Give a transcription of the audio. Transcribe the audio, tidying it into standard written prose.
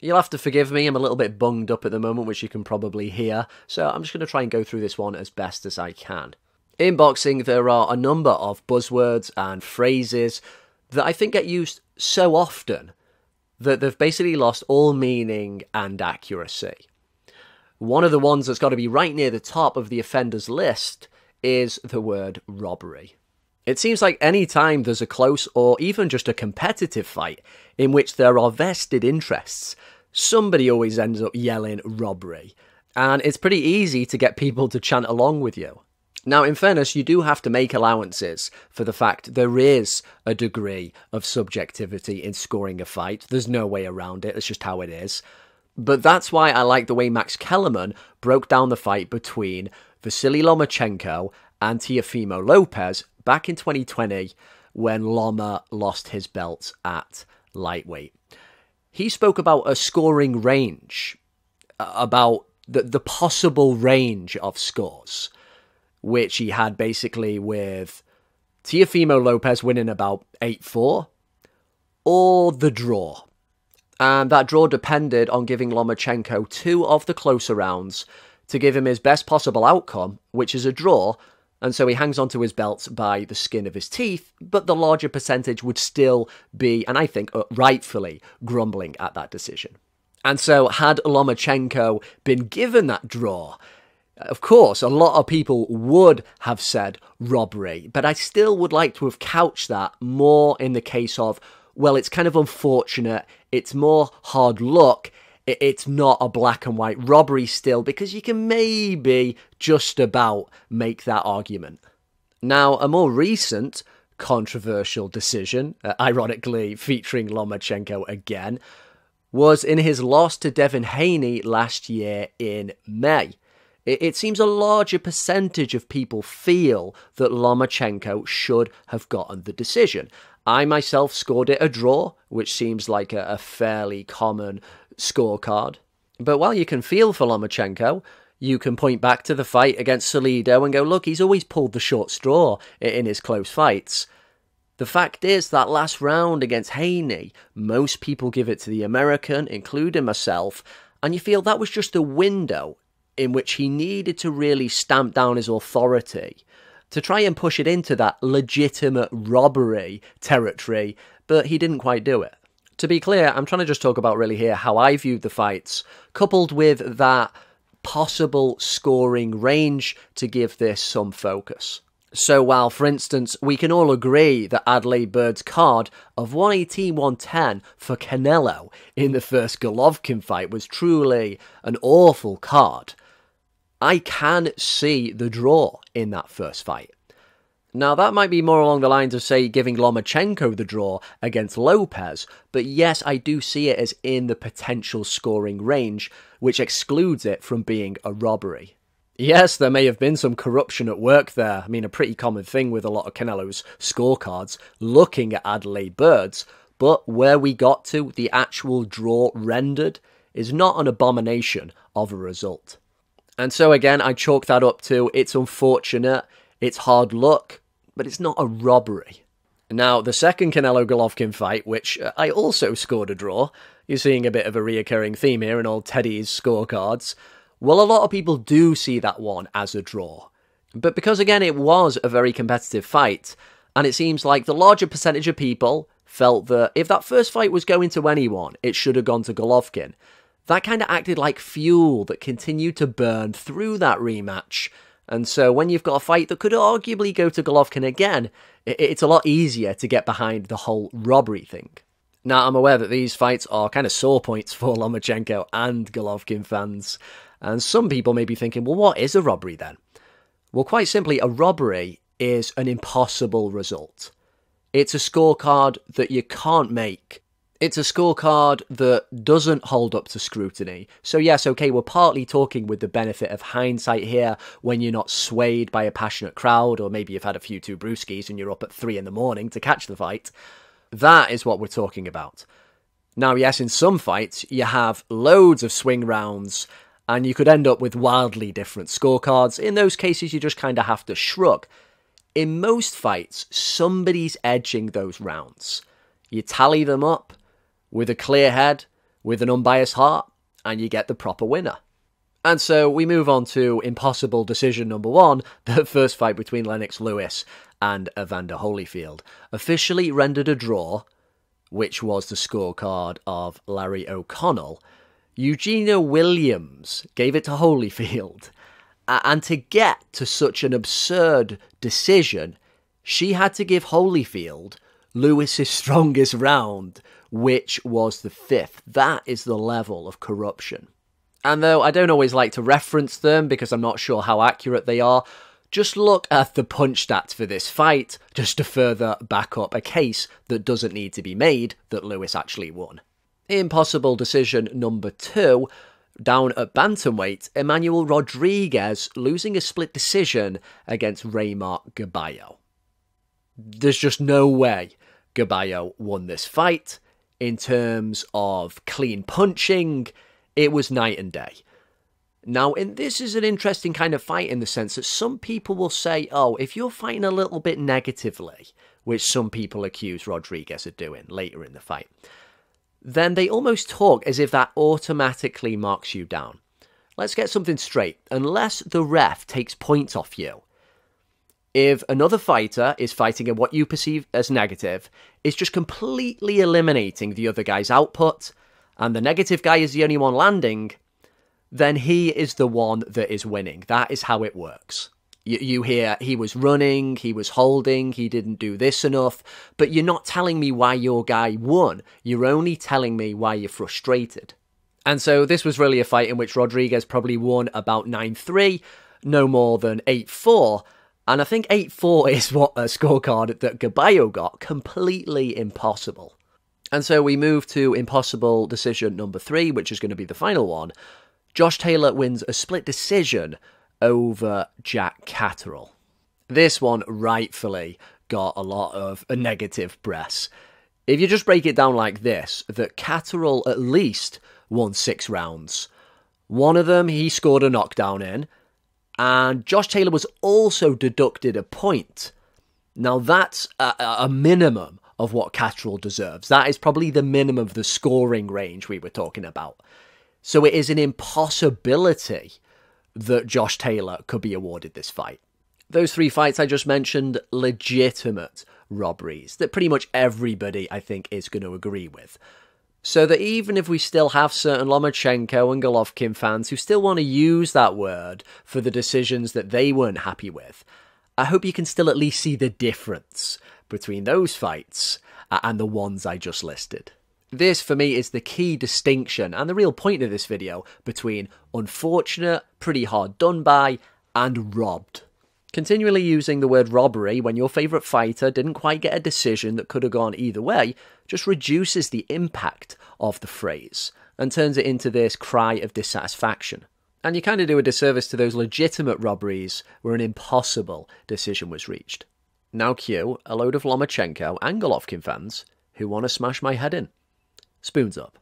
You'll have to forgive me, I'm a little bit bunged up at the moment, which you can probably hear, so I'm just going to try and go through this one as best as I can. In boxing, there are a number of buzzwords and phrases that I think get used so often that they've basically lost all meaning and accuracy. One of the ones that's got to be right near the top of the offenders list is the word robbery. It seems like any time there's a close or even just a competitive fight in which there are vested interests, somebody always ends up yelling robbery, and it's pretty easy to get people to chant along with you. Now, in fairness, you do have to make allowances for the fact there is a degree of subjectivity in scoring a fight. There's no way around it, it's just how it is. But that's why I like the way Max Kellerman broke down the fight between Vasily Lomachenko and Teofimo Lopez back in 2020 when Loma lost his belt at lightweight. He spoke about a scoring range, about the possible range of scores, which he had basically with Teofimo Lopez winning about 8-4, or the draw. And that draw depended on giving Lomachenko 2 of the closer rounds to give him his best possible outcome, which is a draw, and so he hangs onto his belt by the skin of his teeth, but the larger percentage would still be, and I think rightfully, grumbling at that decision. And so had Lomachenko been given that draw, of course, a lot of people would have said robbery, but I still would like to have couched that more in the case of, well, it's kind of unfortunate, it's more hard luck, it's not a black and white robbery still, because you can maybe just about make that argument. Now, a more recent controversial decision, ironically featuring Lomachenko again, was in his loss to Devin Haney last year in May. It seems a larger percentage of people feel that Lomachenko should have gotten the decision. I myself scored it a draw, which seems like a fairly common scorecard. But while you can feel for Lomachenko, you can point back to the fight against Salido and go, look, he's always pulled the short straw in his close fights. The fact is, that last round against Haney, most people give it to the American, including myself, and you feel that was just a window in which he needed to really stamp down his authority, to try and push it into that legitimate robbery territory, but he didn't quite do it. To be clear, I'm trying to just talk about really here how I viewed the fights, coupled with that possible scoring range to give this some focus. So while, for instance, we can all agree that Adelaide Bird's card of 118-110 for Canelo in the first Golovkin fight was truly an awful card, I can see the draw in that first fight. Now, that might be more along the lines of, say, giving Lomachenko the draw against Lopez, but yes, I do see it as in the potential scoring range, which excludes it from being a robbery. Yes, there may have been some corruption at work there. I mean, a pretty common thing with a lot of Canelo's scorecards, looking at Adelaide Bird's, but where we got to, the actual draw rendered, is not an abomination of a result. And so again, I chalk that up to, it's unfortunate, it's hard luck, but it's not a robbery. Now, the second Canelo-Golovkin fight, which I also scored a draw, you're seeing a bit of a reoccurring theme here in old Teddy's scorecards. Well, a lot of people do see that one as a draw. But because, again, it was a very competitive fight, and it seems like the larger percentage of people felt that if that first fight was going to anyone, it should have gone to Golovkin. That kind of acted like fuel that continued to burn through that rematch. And so when you've got a fight that could arguably go to Golovkin again, it's a lot easier to get behind the whole robbery thing. Now, I'm aware that these fights are kind of sore points for Lomachenko and Golovkin fans. And some people may be thinking, well, what is a robbery then? Well, quite simply, a robbery is an impossible result. It's a scorecard that you can't make. It's a scorecard that doesn't hold up to scrutiny. So yes, okay, we're partly talking with the benefit of hindsight here when you're not swayed by a passionate crowd, or maybe you've had a few too brewskis and you're up at 3 a.m. to catch the fight. That is what we're talking about. Now, yes, in some fights, you have loads of swing rounds, and you could end up with wildly different scorecards. In those cases, you just kind of have to shrug. In most fights, somebody's edging those rounds. You tally them up with a clear head, with an unbiased heart, and you get the proper winner. And so we move on to impossible decision number 1, the first fight between Lennox Lewis and Evander Holyfield. Officially rendered a draw, which was the scorecard of Larry O'Connell. Eugenia Williams gave it to Holyfield. And to get to such an absurd decision, she had to give Holyfield Lewis's strongest round, which was the 5th. That is the level of corruption. And though I don't always like to reference them because I'm not sure how accurate they are, just look at the punch stats for this fight just to further back up a case that doesn't need to be made that Lewis actually won. Impossible decision number 2, down at bantamweight, Emmanuel Rodriguez losing a split decision against Raymar Gaballo. There's just no way Gaballo won this fight. In terms of clean punching, it was night and day. Now, this is an interesting kind of fight in the sense that some people will say, oh, if you're fighting a little bit negatively, which some people accuse Rodriguez of doing later in the fight, then they almost talk as if that automatically marks you down. Let's get something straight. Unless the ref takes points off you, if another fighter is fighting at what you perceive as negative, it's just completely eliminating the other guy's output, and the negative guy is the only one landing, then he is the one that is winning. That is how it works. You hear, he was running, he was holding, he didn't do this enough, but you're not telling me why your guy won. You're only telling me why you're frustrated. And so this was really a fight in which Rodriguez probably won about 9-3, no more than 8-4, and I think 8-4 is what a scorecard that Gaballo got. Completely impossible. And so we move to impossible decision number 3, which is going to be the final one. Josh Taylor wins a split decision over Jack Catterall. This one rightfully got a lot of a negative press. If you just break it down like this, that Catterall at least won 6 rounds. One of them he scored a knockdown in, and Josh Taylor was also deducted a point. Now that's a minimum of what Catterall deserves. That is probably the minimum of the scoring range we were talking about. So it is an impossibility that Josh Taylor could be awarded this fight. Those 3 fights I just mentioned, legitimate robberies that pretty much everybody, I think, is going to agree with. So that even if we still have certain Lomachenko and Golovkin fans who still want to use that word for the decisions that they weren't happy with, I hope you can still at least see the difference between those fights and the ones I just listed. This, for me, is the key distinction and the real point of this video between unfortunate, pretty hard done by, and robbed. Continually using the word robbery when your favourite fighter didn't quite get a decision that could have gone either way just reduces the impact of the phrase and turns it into this cry of dissatisfaction. And you kind of do a disservice to those legitimate robberies where an impossible decision was reached. Now cue a load of Lomachenko and Golovkin fans who want to smash my head in. Spoons up.